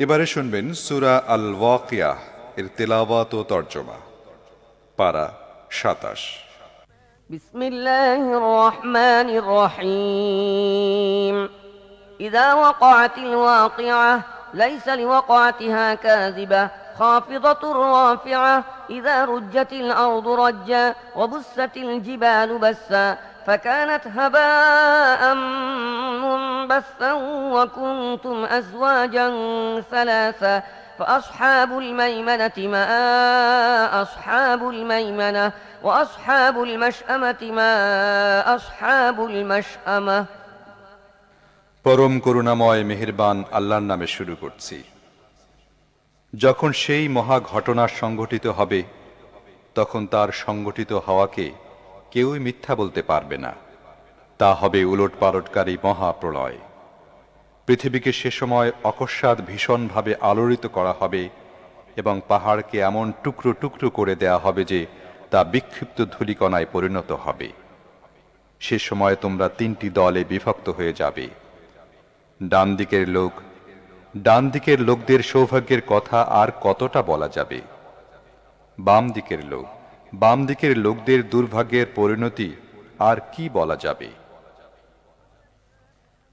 এবারে শুনবেন সূরা আল ওয়াকিয়াহ এর তেলাওয়াত ও তরজমা। পারা ২৭। বিসমিল্লাহির রহমানির রহিম। ইযা ওয়াকাআতিল ওয়াকিআহ লাইসা লিওয়াকাতিহা কাযিবা খাফিদাতুর রাফিআহ ইযা রুজ্জাতিল আরদু রাজ্জা ওয়া বুসাতিল জিবালু বাসসা فكانت هباء منبثا وكنتم أزواجا ثلاثا فأصحاب الميمنة ما أصحاب الميمنة وأصحاب المشأمة ما أصحاب المشأمة। পরম করুণাময় মেহেরবান আল্লাহর নামে শুরু করছি। যখন সেই মহা ঘটনা সংঘটিত হবে তখন তার সংঘটিত হওয়াকে কেউই মিথ্যা বলতে পারবে না। তা হবে উলটপালটকারী মহাপ্রলয়। পৃথিবীকে সে সময় অকস্মাৎ ভীষণভাবে আলোড়িত করা হবে এবং পাহাড়কে এমন টুকরো টুকরো করে দেয়া হবে যে তা বিক্ষিপ্ত ধূলিকণায় পরিণত হবে। সে সময় তোমরা তিনটি দলে বিভক্ত হয়ে যাবে। ডান দিকের লোকদের সৌভাগ্যের কথা আর কতটা বলা যাবে। বাম দিকের লোকদের দুর্ভাগ্যের পরিণতি আর কি বলা যাবে।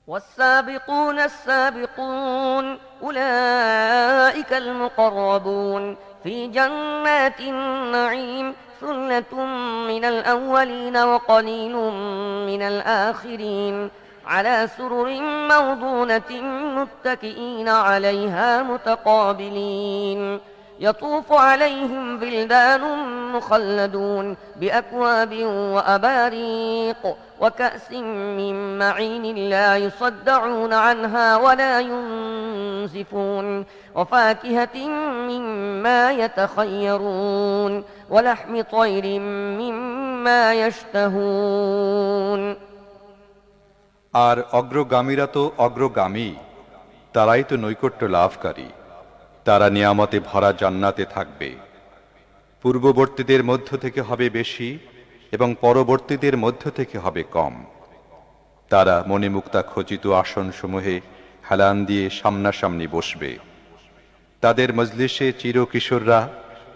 والسابقون السابقون أولئك المقربون في جنات النعيم ثلة من الأولين وقليل من الآخرين على سرر موضونة متكئين عليها متقابلين يطوف عليهم بلدان مخلدون بأكواب وأباريق وكأس من معين لا يصدعون عنها ولا ينزفون وفاكهة مما يتخيرون ولحم طير مما يشتهون। আর অগ্রগামীরা তো অগ্রগামী, তারাই তো নৈকট্য লাভকারী। তারা নিয়ামতে ভরা জান্নাতে থাকবে। পূর্ববর্তীদের মধ্য থেকে হবে বেশি এবং পরবর্তীদের মধ্য থেকে হবে কম। তারা মণিমুক্তা খচিত আসনসমূহে হেলান দিয়ে সামনাসামনি বসবে। তাদের মজলিসে চিরকিশোররা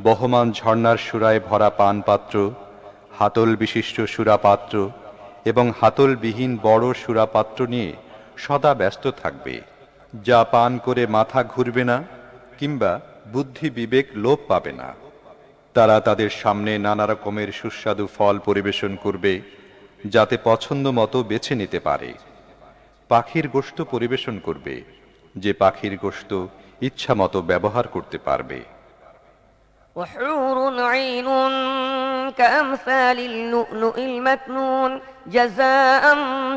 বহমান ঝর্ণার সুরায় ভরা পানপাত্র, হাতল বিশিষ্ট সুরাপাত্র এবং হাতলবিহীন বড় সুরাপাত্র নিয়ে সদা ব্যস্ত থাকবে, যা পান করে মাথা ঘুরবে না কিংবা বুদ্ধি বিবেক লোপ পাবে না। তারা তাদের সামনে নানা রকমের সুস্বাদু ফল পরিবেশন করবে, যাতে পছন্দ মতো বেছে নিতে পারে। পাখির গোশত পরিবেশন করবে, যে পাখির গোশত ইচ্ছা মতো ব্যবহার করতে পারবে। وحور عين كأمثال اللؤلؤ المكنون جزاء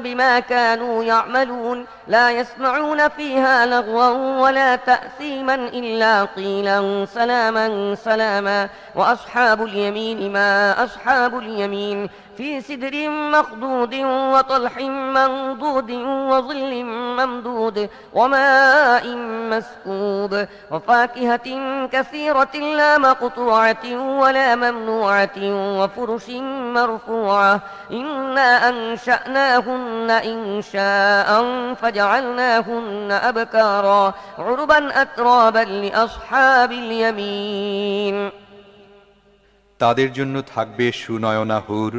بما كانوا يعملون لا يسمعون فيها لغوا ولا تأثيما إلا قيلا سلاما سلاما وأصحاب اليمين ما أصحاب اليمين في سدر مخضود وطلح منضود وظل ممدود وماء مسكوب وفاكهة كثيرة لا مقطوعة ولا ممنوعة وفرش مرفوعة إنا أنشأناهن إنشاء فجعلناهن أبكارا عربا أترابا لأصحاب اليمين। তাদের জন্য থাকবে সুনয়না হুর,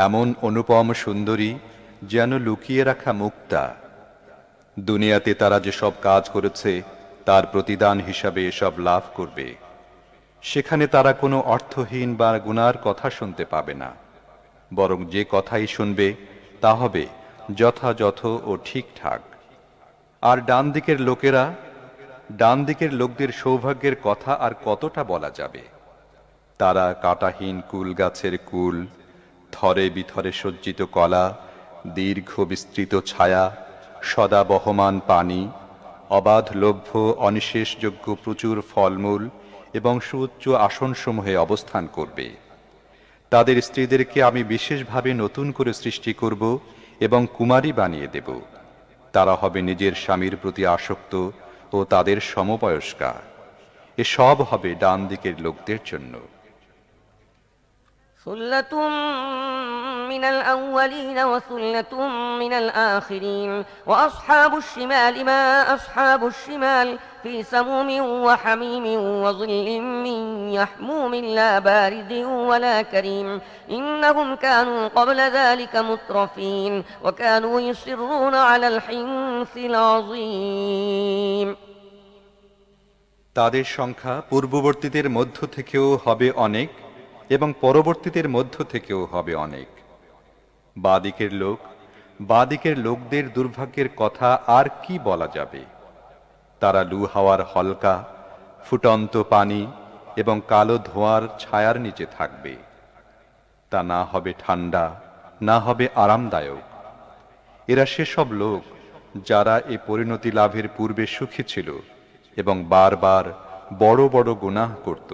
এমন অনুপম সুন্দরী যেন লুকিয়ে রাখা মুক্তা। দুনিয়াতে তারা যেসব কাজ করেছে তার প্রতিদান হিসাবে এসব লাভ করবে। সেখানে তারা কোনো অর্থহীন বা গুনার কথা শুনতে পাবে না, বরং যে কথাই শুনবে তা হবে যথাযথ ও ঠিকঠাক। আর ডান দিকের লোকদের সৌভাগ্যের কথা আর কতটা বলা যাবে। তারা কাঁটাহীন কুল গাছের কুল, থরে বিথরে সজ্জিত কলা, দীর্ঘ বিস্তৃত ছায়া, সদা বহমান পানি, অবাধ লভ্য অনিশেষযোগ্য প্রচুর ফলমূল এবং সুউচ্চ আসনসমূহে অবস্থান করবে। তাদের স্ত্রীদেরকে আমি বিশেষভাবে নতুন করে সৃষ্টি করব এবং কুমারী বানিয়ে দেব। তারা হবে নিজের স্বামীর প্রতি আসক্ত ও তাদের সমবয়স্কা। এসব হবে ডান দিকের লোকদের জন্য। ثلة من الأولين وثلة من الآخرين وأصحاب الشمال ما أصحاب الشمال في سموم وحميم وظل من يحموم لا بارد ولا كريم إنهم كانوا قبل ذلك مترفين وكانوا يصرون على الحنث العظيم তাদের সংখ্যা পূর্ববর্তীদের মধ্য থেকেও হবে অনেক এবং পরবর্তীদের মধ্য থেকেও হবে অনেক। বাদিকের লোকদের দুর্ভাগ্যের কথা আর কি বলা যাবে। তারা লু হাওয়ার হলকা ফুটন্ত পানি এবং কালো ধোঁয়ার ছায়ার নিচে থাকবে। তা না হবে ঠান্ডা, না হবে আরামদায়ক। এরা সেসব লোক যারা এ পরিণতি লাভের পূর্বে সুখী ছিল এবং বারবার বড় বড় গুনাহ করত।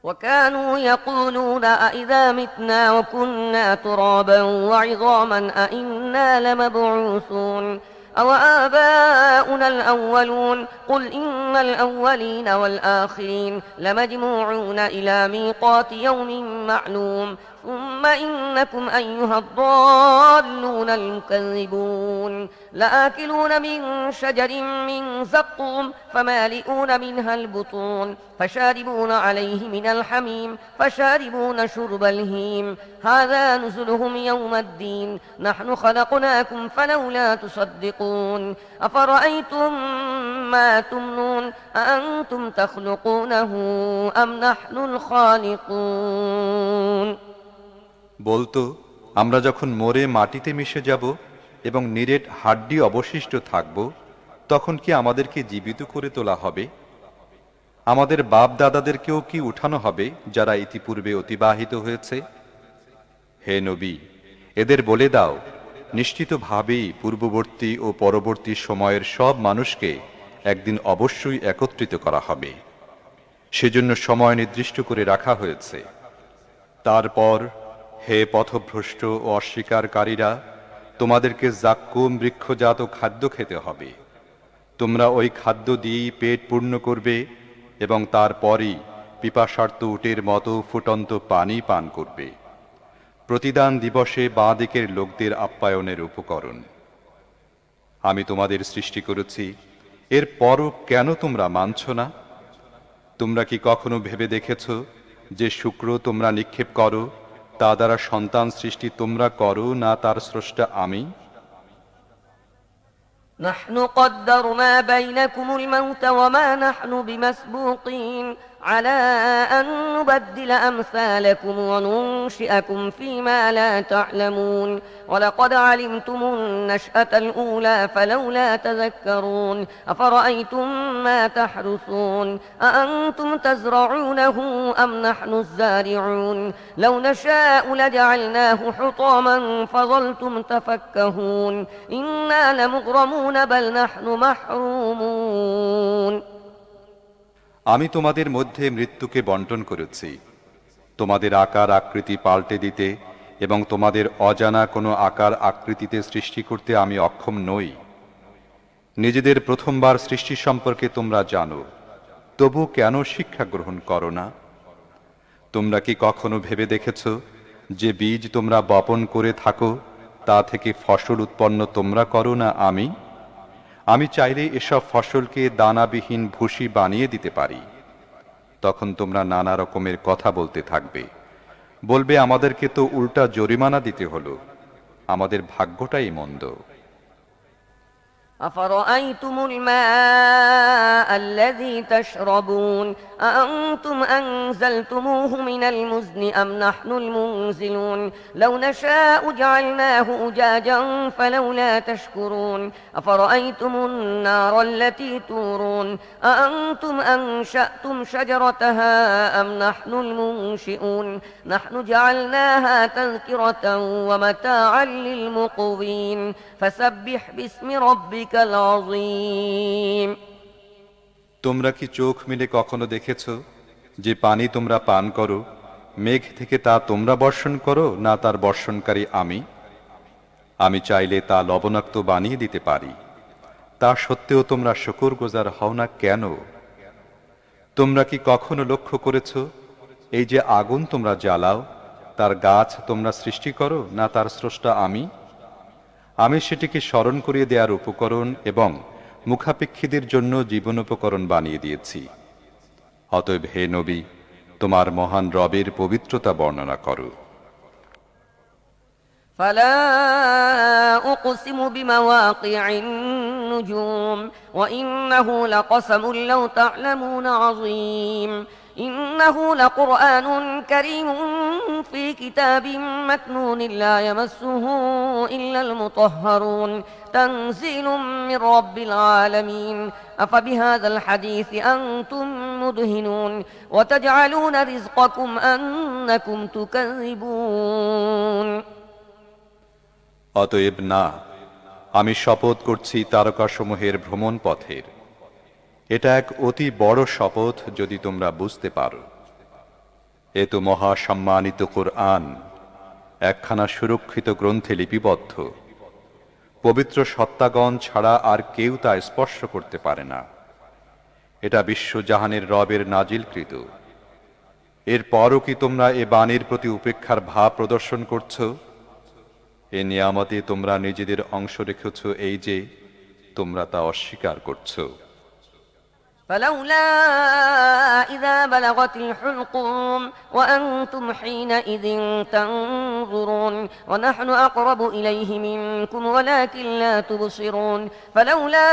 وكانوا يقولون أئذا متنا وكنا ترابا وعظاما أئنا لمبعوثون أو آباؤنا الأولون قل إن الأولين والآخرين لمجموعون إلى ميقات يوم معلوم ثم إنكم أيها الضالون المكذبون لآكلون من شجر من زقوم فمالئون منها البطون فشاربون عليه من الحميم فشاربون شرب الهيم هذا نزلهم يوم الدين نحن خلقناكم فلولا تصدقون أفرأيتم ما تمنون أأنتم تخلقونه أم نحن الخالقون বলতো, আমরা যখন মরে মাটিতে মিশে যাব এবং নিরেট হাড্ডি অবশিষ্ট থাকব, তখন কি আমাদেরকে জীবিত করে তোলা হবে? আমাদের বাপ দাদাদেরকেও কি উঠানো হবে যারা ইতিপূর্বে অতিবাহিত হয়েছে? হে নবী, এদের বলে দাও, নিশ্চিতভাবেই পূর্ববর্তী ও পরবর্তী সময়ের সব মানুষকে একদিন অবশ্যই একত্রিত করা হবে। সেজন্য সময় নির্দিষ্ট করে রাখা হয়েছে। তারপর হে পথভ্রষ্ট ও অস্বীকারীরা, তোমাদেরকে জাক্কুম বৃক্ষজাত খাদ্য খেতে হবে। তোমরা ওই খাদ্য দিয়েই পেট পূর্ণ করবে এবং তারপরই পিপাসার্ত উটের মতো ফুটন্ত পানি পান করবে। প্রতিদান দিবসে বাঁ দিকের লোকদের আপ্যায়নের উপকরণ। আমি তোমাদের সৃষ্টি করেছি, এর পরও কেন তোমরা মানছ না? তোমরা কি কখনো ভেবে দেখেছ যে শুক্র তোমরা নিক্ষেপ করো, তা দ্বারা সন্তান সৃষ্টি তোমরা করো না তার স্রষ্টা আমি? نحن قدرنا بينكم الموت وما نحن بمسبوقين على أن نبدل أمثالكم وننشئكم فيما لا تعلمون ولقد علمتم النشأة الأولى فلولا تذكرون أفرأيتم ما تحرثون أأنتم تزرعونه أم نحن الزارعون لو نشاء لجعلناه حطاما فظلتم تفكهون إنا لمغرمون بل نحن محرومون আমি তোমাদের মধ্যে মৃত্যুকে বন্টন করেছি, তোমাদের আকার আকৃতি পাল্টে দিতে এবং তোমাদের অজানা কোনো আকার আকৃতিতে সৃষ্টি করতে আমি অক্ষম নই। নিজেদের প্রথমবার সৃষ্টি সম্পর্কে তোমরা জানো, তবু কেন শিক্ষা গ্রহণ করো না? তোমরা কি কখনো ভেবে দেখেছ যে বীজ তোমরা বপন করে থাকো, তা থেকে ফসল উৎপন্ন তোমরা করো না আমি? আমি চাইলে এসব ফসলকে দানাবিহীন ভুসি বানিয়ে দিতে পারি। তখন তোমরা নানা রকমের কথা বলতে থাকবে, বলবে আমাদেরকে তো উল্টা জরিমানা দিতে হলো, আমাদের ভাগ্যটাই মন্দ। أفرأيتم الماء الذي تشربون أأنتم أنزلتموه من المزن أم نحن المنزلون لو نشاء جعلناه أجاجا فلولا تشكرون أفرأيتم النار التي تورون أأنتم أنشأتم شجرتها أم نحن المنشئون نحن جعلناها تذكرة ومتاعا للمقوين فسبح باسم ربك তোমরা কি চোখ মিলে কখনো দেখেছ যে পানি তোমরা পান করো, মেঘ থেকে তা তোমরা বর্ষণ করো না তার বর্ষণকারী আমি? আমি চাইলে তা লবণাক্ত বানিয়ে দিতে পারি, তা সত্ত্বেও তোমরা শুকরগুজার হও না কেন? তোমরা কি কখনো লক্ষ্য করেছ এই যে আগুন তোমরা জ্বালাও, তার গাছ তোমরা সৃষ্টি করো, না তার স্রষ্টা আমি? আমি সেটিকে স্মরণ করিয়ে দেওয়ার উপকরণ এবং মুখাপেক্ষীদের জন্য জীবনোপকরণ বানিয়ে দিয়েছি। অতএব হে নবী, তোমার মহান রবের পবিত্রতা বর্ণনা করো। فلا أقسم بمواقع النجوم وإنه لقسم لو تعلمون عظيم إنه لقرآن كريم في كتاب مكنون لا يمسه إلا المطهرون تنزيل من رب العالمين أفبهذا الحديث أنتم مدهنون وتجعلون رزقكم أنكم تكذبون অতএব না, আমি শপথ করছি তারকাসমূহের ভ্রমণ পথের। এটা এক অতি বড় শপথ যদি তোমরা বুঝতে পারো। এ তো মহাসম্মানিত কোরআন, একখানা সুরক্ষিত গ্রন্থে লিপিবদ্ধ। পবিত্র সত্তাগণ ছাড়া আর কেউ তা স্পর্শ করতে পারে না। এটা বিশ্বজাহানের রবের নাজিলকৃত। এরপরও কি তোমরা এ বাণীর প্রতি উপেক্ষার ভাব প্রদর্শন করছো? এ নিয়ামতে তোমরা নিজেদের অংশ রেখেছ এই যে তোমরা তা অস্বীকার করছো। فلولا إذا بلغت الحلقوم وأنتم حينئذ تنظرون ونحن أقرب إليه منكم ولكن لا تبصرون فلولا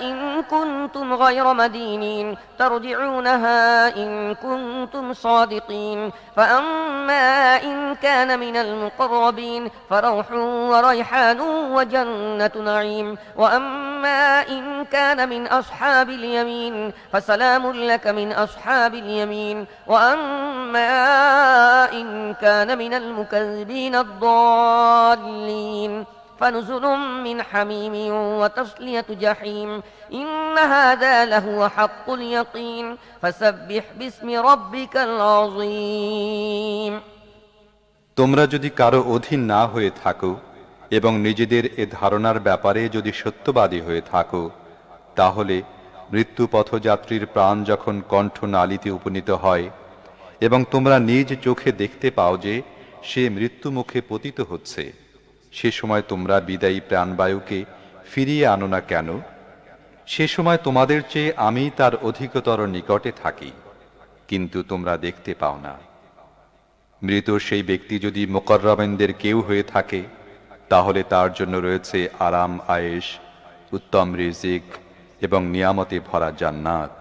إن كنتم غير مدينين ترجعونها إن كنتم صادقين فأما إن كان من المقربين فروح وريحان وجنة نعيم وأما إن كان من أصحاب اليمين فسلام لك من أصحاب اليمين وأما إن كان من المكذبين الضالين فنزل من حميم وتصلية جحيم إن هذا لهو حق اليقين فسبح باسم ربك العظيم তোমরা যদি কারো অধীন না হয়ে থাকো এবং নিজেদের এ ধারণার ব্যাপারে যদি সত্যবাদী হয়ে থাকো, তাহলে মৃত্যু পথযাত্রীর প্রাণ যখন কণ্ঠনালীতে উপনীত হয় এবং তোমরা নিজ চোখে দেখতে পাও যে সে মৃত্যু মুখে পতিত হচ্ছে, সে সময় তোমরা বিদায়ী প্রাণবায়ুকে ফিরিয়ে আনো না কেন? সে সময় তোমাদের চেয়ে আমি তার অধিকতর নিকটে থাকি, কিন্তু তোমরা দেখতে পাও না। মৃত সেই ব্যক্তি যদি মুকররবিনদের কেউ হয়ে থাকে, তাহলে তার জন্য রয়েছে আরাম আয়েশ, উত্তম রিজিক এবং নিয়ামতে ভরা জান্নাত।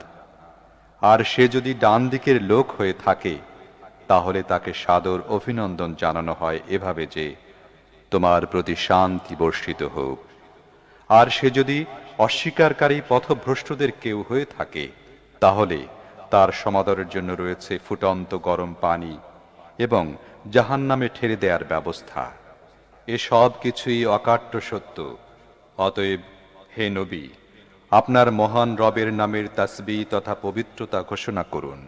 আর সে যদি ডান দিকের লোক হয়ে থাকে, তাহলে তাকে সাদর অভিনন্দন জানানো হয় এভাবে যে তোমার প্রতি শান্তি বর্ষিত হোক। আর সে যদি অস্বীকারী পথভ্রষ্টদের কেউ হয়ে থাকে, তাহলে তার সমাদরের জন্য রয়েছে ফুটন্ত গরম পানি এবং জাহান্নামে ঠেলে দেওয়ার ব্যবস্থা। এসব কিছুই অকাট্য সত্য। অতএব হে নবী, আপনার মহান রবের নামের তাসবিহ তথা পবিত্রতা ঘোষণা করুন।